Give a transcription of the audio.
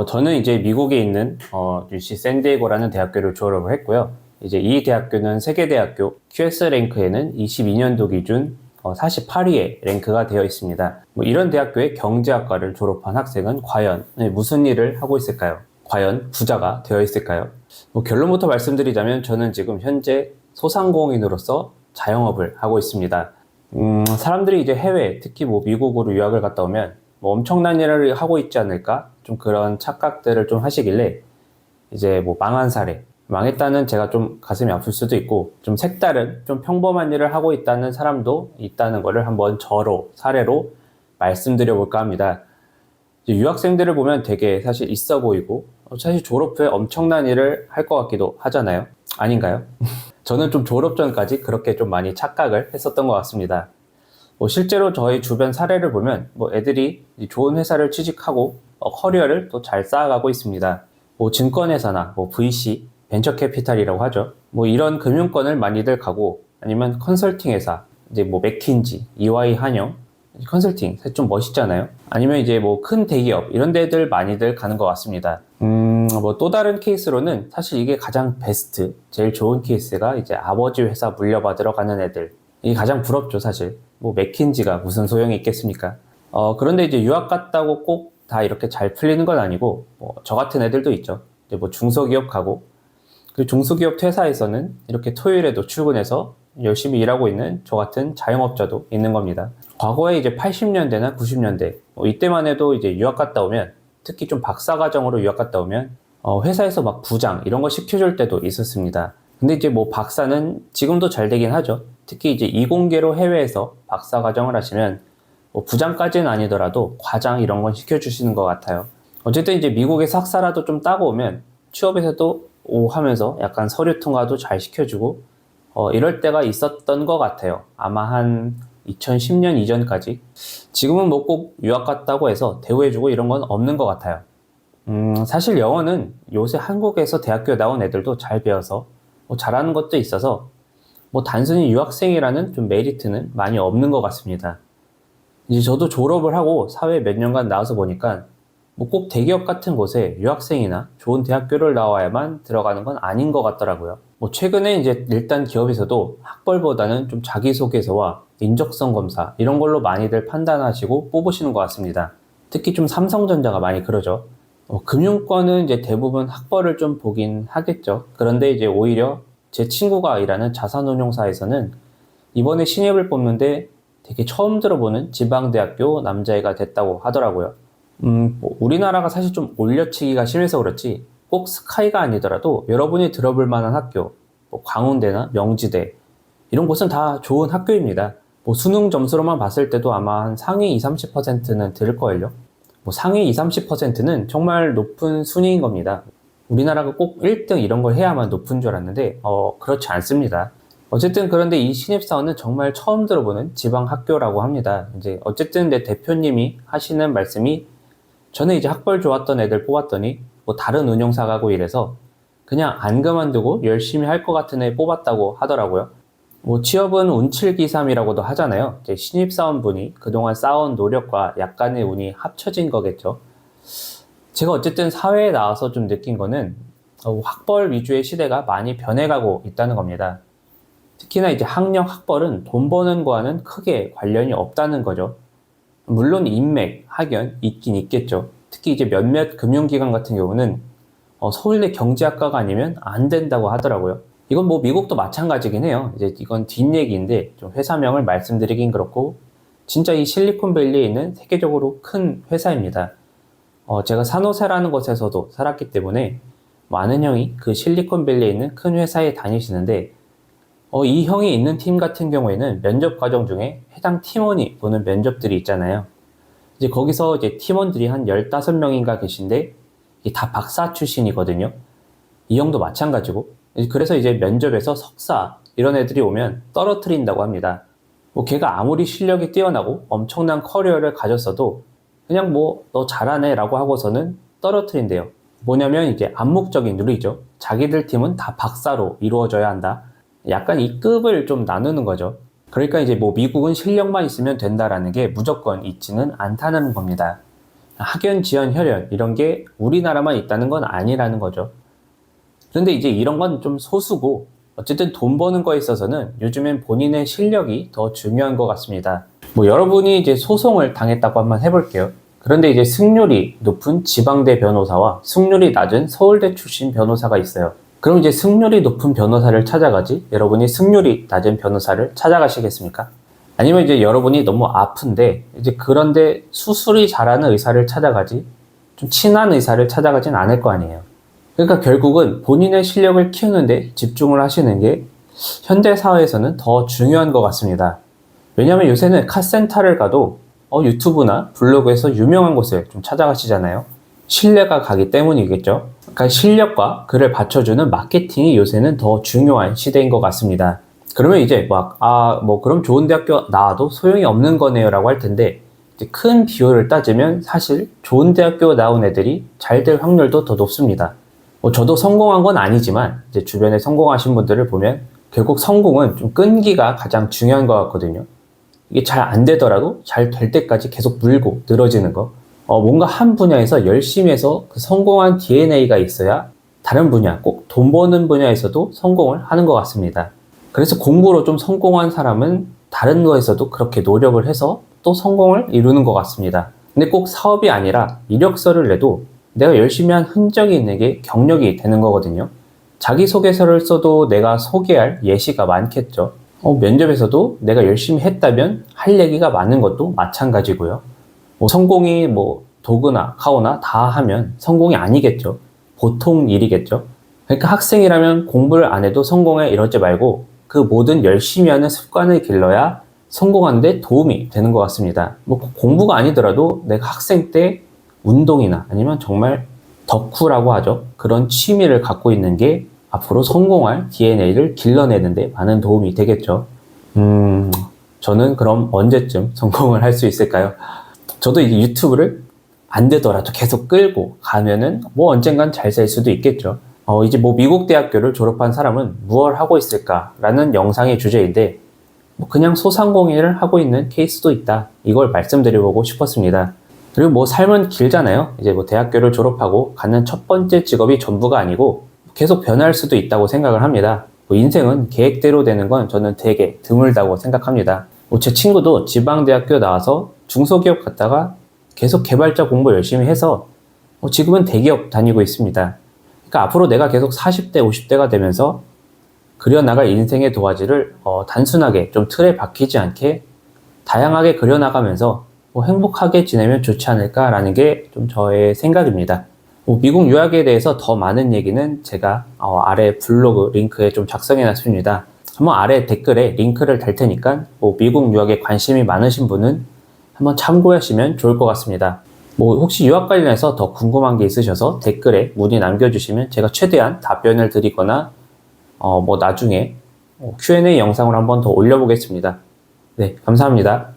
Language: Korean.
저는 이제 미국에 있는 UC 샌디에고라는 대학교를 졸업을 했고요. 이제 이 대학교는 세계대학교 QS 랭크에는 22년도 기준 48위에 랭크가 되어 있습니다. 뭐 이런 대학교의 경제학과를 졸업한 학생은 과연 무슨 일을 하고 있을까요? 과연 부자가 되어 있을까요? 뭐 결론부터 말씀드리자면 저는 지금 현재 소상공인으로서 자영업을 하고 있습니다. 사람들이 이제 해외, 특히 뭐 미국으로 유학을 갔다 오면 뭐 엄청난 일을 하고 있지 않을까? 좀 그런 착각들을 좀 하시길래 이제 뭐 망한 사례, 망했다는 제가 좀 가슴이 아플 수도 있고 좀 색다른, 좀 평범한 일을 하고 있다는 사람도 있다는 거를 한번 저로, 사례로 말씀드려 볼까 합니다. 유학생들을 보면 되게 사실 있어 보이고 사실 졸업 후에 엄청난 일을 할 것 같기도 하잖아요. 아닌가요? 저는 좀 졸업 전까지 그렇게 좀 많이 착각을 했었던 것 같습니다. 뭐 실제로 저희 주변 사례를 보면 뭐 애들이 좋은 회사를 취직하고 커리어를 또 잘 쌓아가고 있습니다. 뭐 증권회사나 뭐 VC, 벤처캐피탈이라고 하죠. 뭐 이런 금융권을 많이들 가고 아니면 컨설팅 회사, 이제 뭐 맥킨지, EY 한영, 컨설팅 좀 멋있잖아요. 아니면 이제 뭐 큰 대기업 이런 데들 많이들 가는 것 같습니다. 뭐 또 다른 케이스로는 사실 이게 가장 베스트, 제일 좋은 케이스가 이제 아버지 회사 물려받으러 가는 애들. 이게 가장 부럽죠, 사실. 뭐 맥킨지가 무슨 소용이 있겠습니까? 그런데 이제 유학 갔다고 꼭 다 이렇게 잘 풀리는 건 아니고, 뭐 저 같은 애들도 있죠. 이제 뭐 중소기업 가고, 그 중소기업 퇴사에서는 이렇게 토요일에도 출근해서 열심히 일하고 있는 저 같은 자영업자도 있는 겁니다. 과거에 이제 80년대나 90년대, 이때만 해도 이제 유학 갔다 오면, 특히 좀 박사과정으로 유학 갔다 오면, 회사에서 막 부장 이런 거 시켜줄 때도 있었습니다. 근데 이제 뭐 박사는 지금도 잘 되긴 하죠. 특히 이제 이공계로 해외에서 박사과정을 하시면 뭐 부장까지는 아니더라도 과장 이런 건 시켜주시는 것 같아요. 어쨌든 이제 미국의 석사라도 좀 따고 오면 취업에서도 오 하면서 약간 서류 통과도 잘 시켜주고 이럴 때가 있었던 것 같아요. 아마 한 2010년 이전까지. 지금은 뭐 꼭 유학 갔다고 해서 대우해주고 이런 건 없는 것 같아요. 사실 영어는 요새 한국에서 대학교 나온 애들도 잘 배워서 뭐 잘하는 것도 있어서 뭐 단순히 유학생이라는 좀 메리트는 많이 없는 것 같습니다. 이제 저도 졸업을 하고 사회 몇 년간 나와서 보니까 뭐 꼭 대기업 같은 곳에 유학생이나 좋은 대학교를 나와야만 들어가는 건 아닌 것 같더라고요. 뭐 최근에 이제 일단 기업에서도 학벌보다는 좀 자기소개서와 인적성 검사 이런 걸로 많이들 판단하시고 뽑으시는 것 같습니다. 특히 좀 삼성전자가 많이 그러죠. 금융권은 이제 대부분 학벌을 좀 보긴 하겠죠. 그런데 이제 오히려 제 친구가 일하는 자산운용사에서는 이번에 신입을 뽑는데 되게 처음 들어보는 지방대학교 남자애가 됐다고 하더라고요. 뭐 우리나라가 사실 좀 올려치기가 심해서 그렇지 꼭 스카이가 아니더라도 여러분이 들어볼 만한 학교, 뭐 광운대나 명지대 이런 곳은 다 좋은 학교입니다. 뭐 수능 점수로만 봤을 때도 아마 한 상위 20, 30%는 들을걸요. 뭐 상위 20, 30%는 정말 높은 순위인 겁니다. 우리나라가 꼭 1등 이런 걸 해야만 높은 줄 알았는데 그렇지 않습니다. 어쨌든 그런데 이 신입사원은 정말 처음 들어보는 지방 학교라고 합니다. 이제 어쨌든 내 대표님이 하시는 말씀이 저는 이제 학벌 좋았던 애들 뽑았더니 뭐 다른 운용사 가고 이래서 그냥 안 그만두고 열심히 할 것 같은 애 뽑았다고 하더라고요. 뭐 취업은 운칠기삼이라고도 하잖아요. 이제 신입사원분이 그동안 쌓아온 노력과 약간의 운이 합쳐진 거겠죠. 제가 어쨌든 사회에 나와서 좀 느낀 거는 학벌 위주의 시대가 많이 변해가고 있다는 겁니다. 특히나 이제 학력, 학벌은 돈 버는 거와는 크게 관련이 없다는 거죠. 물론 인맥, 학연 있긴 있겠죠. 특히 이제 몇몇 금융기관 같은 경우는 서울대 경제학과가 아니면 안 된다고 하더라고요. 이건 뭐 미국도 마찬가지긴 해요. 이제 이건 뒷얘기인데 좀 회사명을 말씀드리긴 그렇고 진짜 이 실리콘밸리에 있는 세계적으로 큰 회사입니다. 제가 산호세라는 곳에서도 살았기 때문에 많은 형이 그 실리콘밸리에 있는 큰 회사에 다니시는데 이 형이 있는 팀 같은 경우에는 면접 과정 중에 해당 팀원이 보는 면접들이 있잖아요. 이제 거기서 이제 팀원들이 한 15명인가 계신데 다 박사 출신이거든요. 이 형도 마찬가지고. 그래서 이제 면접에서 석사 이런 애들이 오면 떨어뜨린다고 합니다. 뭐 걔가 아무리 실력이 뛰어나고 엄청난 커리어를 가졌어도 그냥 뭐 너 잘하네 라고 하고서는 떨어뜨린대요. 뭐냐면 이제 암묵적인 룰이죠. 자기들 팀은 다 박사로 이루어져야 한다. 약간 이 급을 좀 나누는 거죠. 그러니까 이제 뭐 미국은 실력만 있으면 된다라는 게 무조건 있지는 않다는 겁니다. 학연, 지연, 혈연 이런 게 우리나라만 있다는 건 아니라는 거죠. 그런데 이제 이런 건 좀 소수고 어쨌든 돈 버는 거에 있어서는 요즘엔 본인의 실력이 더 중요한 것 같습니다. 뭐 여러분이 이제 소송을 당했다고 한번 해볼게요. 그런데 이제 승률이 높은 지방대 변호사와 승률이 낮은 서울대 출신 변호사가 있어요. 그럼 이제 승률이 높은 변호사를 찾아가지 여러분이 승률이 낮은 변호사를 찾아가시겠습니까? 아니면 이제 여러분이 너무 아픈데 이제 그런데 수술이 잘하는 의사를 찾아가지 좀 친한 의사를 찾아가진 않을 거 아니에요. 그러니까 결국은 본인의 실력을 키우는데 집중을 하시는 게 현대 사회에서는 더 중요한 것 같습니다. 왜냐하면 요새는 카센터를 가도 유튜브나 블로그에서 유명한 곳을 좀 찾아가시잖아요. 신뢰가 가기 때문이겠죠. 그러니까 실력과 그를 받쳐주는 마케팅이 요새는 더 중요한 시대인 것 같습니다. 그러면 이제 그럼 좋은 대학교 나와도 소용이 없는 거네요 라고 할 텐데 이제 큰 비율을 따지면 사실 좋은 대학교 나온 애들이 잘 될 확률도 더 높습니다. 저도 성공한 건 아니지만 이제 주변에 성공하신 분들을 보면 결국 성공은 좀 끈기가 가장 중요한 것 같거든요. 이게 잘 안 되더라도 잘 될 때까지 계속 물고 늘어지는 거. 뭔가 한 분야에서 열심히 해서 그 성공한 DNA가 있어야 다른 분야, 꼭 돈 버는 분야에서도 성공을 하는 것 같습니다. 그래서 공부로 좀 성공한 사람은 다른 거에서도 그렇게 노력을 해서 또 성공을 이루는 것 같습니다. 근데 꼭 사업이 아니라 이력서를 내도 내가 열심히 한 흔적이 있는 게 경력이 되는 거거든요. 자기소개서를 써도 내가 소개할 예시가 많겠죠. 면접에서도 내가 열심히 했다면 할 얘기가 많은 것도 마찬가지고요. 성공이 도그나 카오나 다 하면 성공이 아니겠죠. 보통 일이겠죠. 그러니까 학생이라면 공부를 안 해도 성공해 이러지 말고 그 모든 열심히 하는 습관을 길러야 성공하는 데 도움이 되는 것 같습니다. 공부가 아니더라도 내가 학생 때 운동이나 아니면 정말 덕후라고 하죠. 그런 취미를 갖고 있는 게 앞으로 성공할 DNA를 길러내는데 많은 도움이 되겠죠. 저는 그럼 언제쯤 성공을 할 수 있을까요? 저도 이게 유튜브를 안 되더라도 계속 끌고 가면은 언젠간 잘 될 수도 있겠죠. 이제 미국 대학교를 졸업한 사람은 무엇을 하고 있을까라는 영상의 주제인데 그냥 소상공인을 하고 있는 케이스도 있다. 이걸 말씀드려보고 싶었습니다. 그리고 삶은 길잖아요. 이제 대학교를 졸업하고 갖는 첫 번째 직업이 전부가 아니고 계속 변할 수도 있다고 생각을 합니다. 인생은 계획대로 되는 건 저는 되게 드물다고 생각합니다. 제 친구도 지방대학교 나와서 중소기업 갔다가 계속 개발자 공부 열심히 해서 지금은 대기업 다니고 있습니다. 그러니까 앞으로 내가 계속 40대, 50대가 되면서 그려나갈 인생의 도화지를 단순하게 좀 틀에 박히지 않게 다양하게 그려나가면서 행복하게 지내면 좋지 않을까라는 게 좀 저의 생각입니다. 미국 유학에 대해서 더 많은 얘기는 제가 아래 블로그 링크에 좀 작성해 놨습니다. 한번 아래 댓글에 링크를 달 테니까 미국 유학에 관심이 많으신 분은 한번 참고하시면 좋을 것 같습니다. 혹시 유학 관련해서 더 궁금한 게 있으셔서 댓글에 문의 남겨주시면 제가 최대한 답변을 드리거나 나중에 Q&A 영상을 한번 더 올려보겠습니다. 네, 감사합니다.